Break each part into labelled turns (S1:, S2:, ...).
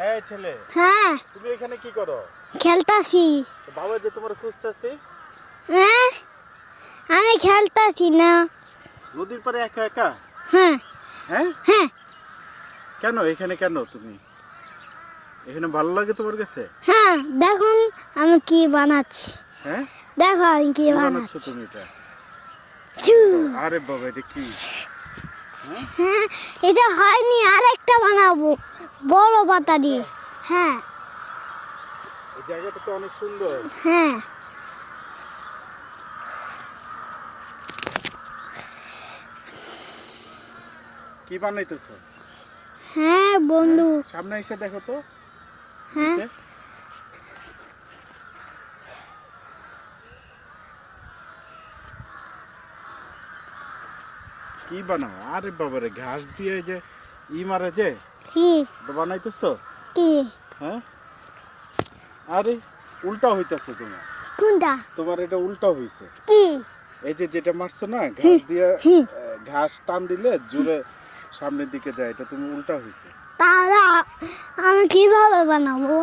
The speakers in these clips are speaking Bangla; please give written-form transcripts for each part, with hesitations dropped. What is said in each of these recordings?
S1: এই ছেলে,
S2: হ্যাঁ
S1: তুমি এখানে কি করো?
S2: খেলতাছি।
S1: বাবা যে তোমার খুঁজতেছে।
S2: হ্যাঁ আমি খেলতাছি না।
S1: নদীর পাড়ে একা একা?
S2: হ্যাঁ
S1: হ্যাঁ,
S2: হ্যাঁ
S1: কেন এখানে, কেন তুমি এখানে ভালো লাগে তোমার কাছে?
S2: হ্যাঁ দেখুন আমি কি বানাচ্ছি।
S1: হ্যাঁ,
S2: দেখো আমি কি
S1: কি বানাচ্ছ
S2: বানাচ্ছি।
S1: তুমি এটা?
S2: চু।
S1: আরে বাবা, এটা কি? হ্যাঁ,
S2: হ্যাঁ এটা হয়নি, আরেকটা বানাবো বড় পাতা দিয়ে। হ্যাঁ
S1: এই জায়গাটা তো অনেক সুন্দর।
S2: হ্যাঁ
S1: কি বানাইতেছো?
S2: হ্যাঁ বন্ধু।
S1: সামনে এসে দেখো তো।
S2: হ্যাঁ
S1: দিকে। কি বানাও? আরে বাবারে, ঘাস দিয়ে যে মারে যে
S2: কি
S1: এটা বানাইতেছো?
S2: কি
S1: হ্যাঁ, আরে উল্টা হইতাছে তোমার।
S2: কোনটা
S1: তোমার এটা উল্টা হইছে।
S2: কি?
S1: এই যে যেটা মারছো না, ঘাস দিয়ে
S2: হুম।
S1: ঘাস টান দিলে জুড়ে সামনের দিকে যায়, এটা তুমি উল্টা হইছে।
S2: তাহলে আমি কিভাবে বানাবো?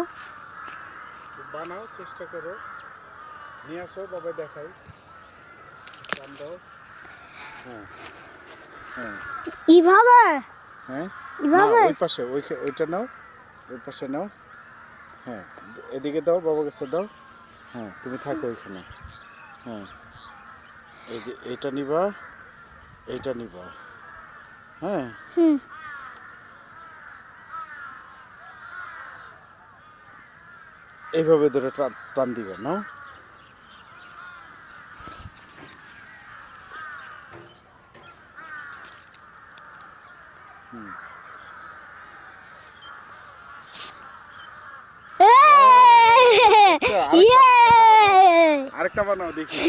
S1: বানাও, চেষ্টা করো, নিয়ে আসো, বাবা দেখাই। টান দাও। হ্যাঁ হ্যাঁ
S2: কিভাবে?
S1: হ্যাঁ, না,
S2: কিভাবে?
S1: ওই পাশে, ওইটা নাও, ওই পাশে নাও। হ্যাঁ, এদিকে দাও, বাবার কাছে দাও। হ্যাঁ, তুমি থাকো ওইখানে। হ্যাঁ, এই যে এইটা নিবা, এইটা নিবা। হ্যাঁ,
S2: হুম।
S1: এইভাবে ধরে টান দিবা, নাও। হুম,
S2: ইয়ে!
S1: আরেকটা বানাও দেখি।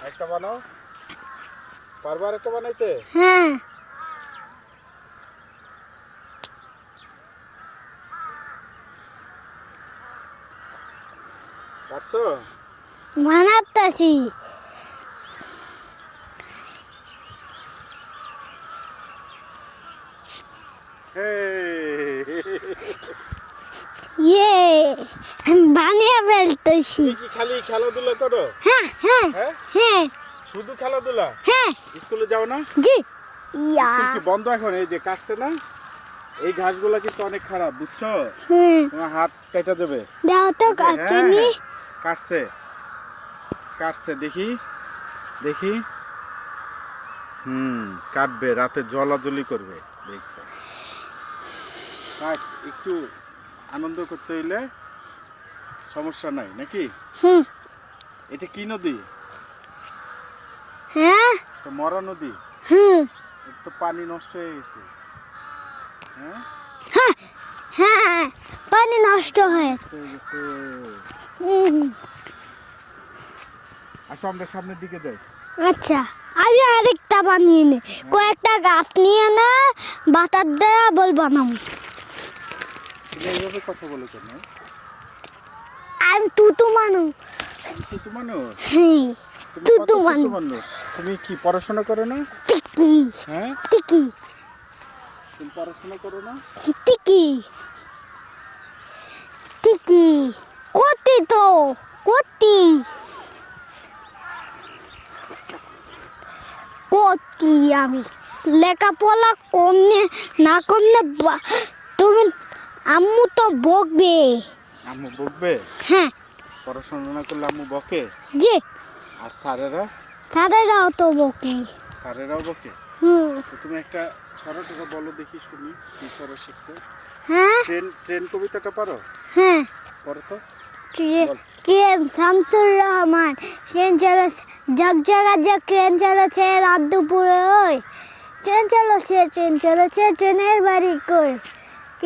S1: আরেকটা বানাও, পারবা আরেকটা বানাইতে?
S2: হ্যাঁ
S1: পারছো?
S2: বানাতাছি। ইয়ে আমি বানিয়ে ফেলতেছি।
S1: তুমি কি খালি খেলাধুলা করো?
S2: হ্যাঁ হ্যাঁ
S1: হ্যাঁ,
S2: হ্যাঁ
S1: শুধু খেলাধুলা?
S2: হ্যাঁ
S1: স্কুলে যাও না?
S2: জি। ইয়া
S1: স্কুল কি বন্ধ এখন? এই যে কাটছে না, এই ঘাসগুলো কিন্তু অনেক খারাপ, বুঝছো?
S2: হুম।
S1: তোমার হাত কেটে যাবে।
S2: দাও তো
S1: হ্যাঁ,
S2: কাটুনি।
S1: হ্যাঁ, কাটছে, কাটছে, দেখি দেখি। কাটবে, রাতে জ্বলাজ্বলি করবে, দেখবে। থাক, একটু আনন্দ করতে হইলে সমস্যা নাই নাকি?
S2: হুম।
S1: এটা কি নদী?
S2: হ্যাঁ
S1: এটা মরা নদী।
S2: হুম।
S1: এটা তো পানি নষ্ট হয়ে গেছে। হ্যাঁ,
S2: হ্যাঁ হ্যাঁ পানি নষ্ট হয়েছে।
S1: হয়ে গেছে।
S2: হুম।
S1: আসো আমরা সামনের দিকে যাই।
S2: আচ্ছা আগে আরেকটা বানিয়ে নে। কয়েকটা গাছ নিয়ে না, বাতার দেয়া বল বানাবো।
S1: তুমি এইভাবে কথা বলো কেন?
S2: আমি তুতু মানু।
S1: তুমি তো মানুষ।
S2: হ্যাঁ
S1: তুমি কত
S2: তুতু
S1: ছোট
S2: মানু।
S1: মানুষ। তুমি কি পড়াশোনা করো না?
S2: টিকি
S1: হ্যাঁ,
S2: টিকি
S1: তুমি পড়াশোনা করো না?
S2: টিকি টিকি কতি তো কতি কতি আমি লেখাপড়া করলে না করলে তুমি আম্মু তো বকবে।
S1: আম্মু বকবে?
S2: হ্যাঁ
S1: পড়াশোনা না করলে আম্মু বকে?
S2: জি।
S1: আর স্যারেরা?
S2: স্যারেরাও তো বকে।
S1: স্যারেরাও বকে?
S2: হুম।
S1: তো তুমি একটা ছড়া টড়া বলো দেখি, শুনি কি ছড়া শিখছো।
S2: হ্যাঁ
S1: ট্রেন ট্রেন কবিতাটা পারো?
S2: হ্যাঁ
S1: পড়ো তো, বল।
S2: ট্রেন শামসুর রহমান। ট্রেন চালাচ্ছে ঝকঝকা ঝক, ট্রেন চালাচ্ছে রাত দুপুরে ওই। ট্রেন চালাচ্ছে ট্রেন চালাচ্ছে, ট্রেনের বাড়ি কই।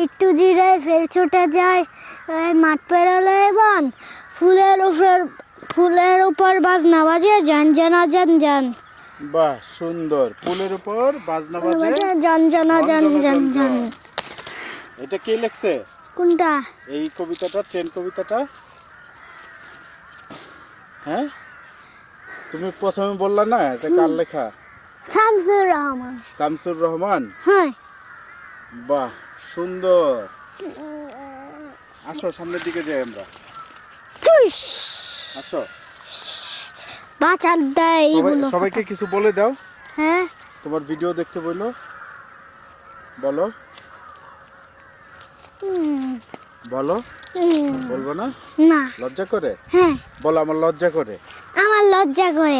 S2: একটু জিরায় ফের ছুটে যায়, এই মাঠ পেরোলে বন। ফুলের উপর বাজনা বাজে, জান জানা জান জান।
S1: বাহ, সুন্দর। ফুলের উপর বাজনা বাজে,
S2: জান জানা জান জান জান।
S1: এটা কে লিখছে?
S2: কোনটা?
S1: এই কবিতাটা, ট্রেন কবিতাটা? হ্যাঁ, তুমি প্রথমে বললা না এটা কার লেখা?
S2: শামসুর রহমান।
S1: শামসুর রহমান।
S2: হ্যাঁ
S1: বাহ, সুন্দর। আসো, সামনের দিকে যাই আমরা।
S2: চুইস
S1: আসো।
S2: বাঁচান দেয় এগুলো।
S1: সবাইকে কিছু বলে দাও।
S2: হ্যাঁ,
S1: তোমার ভিডিও দেখতে বললো, বলো বলো। বলবো না?
S2: না।
S1: লজ্জা করে?
S2: হ্যাঁ,
S1: বলো, আমার লজ্জা করে।
S2: আমার লজ্জা করে।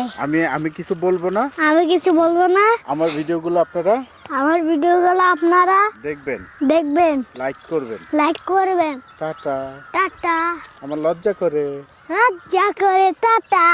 S1: আমি কিছু বলবো না।
S2: আমি কিছু বলবো না।
S1: আমার ভিডিওগুলো আপনারা
S2: আমার ভিডিওগুলো আপনারা
S1: দেখবেন,
S2: দেখবেন,
S1: লাইক করবেন।
S2: লাইক করবেন।
S1: টাটা।
S2: টাটা।
S1: আমার লজ্জা করে।
S2: লজ্জা করে টাটা।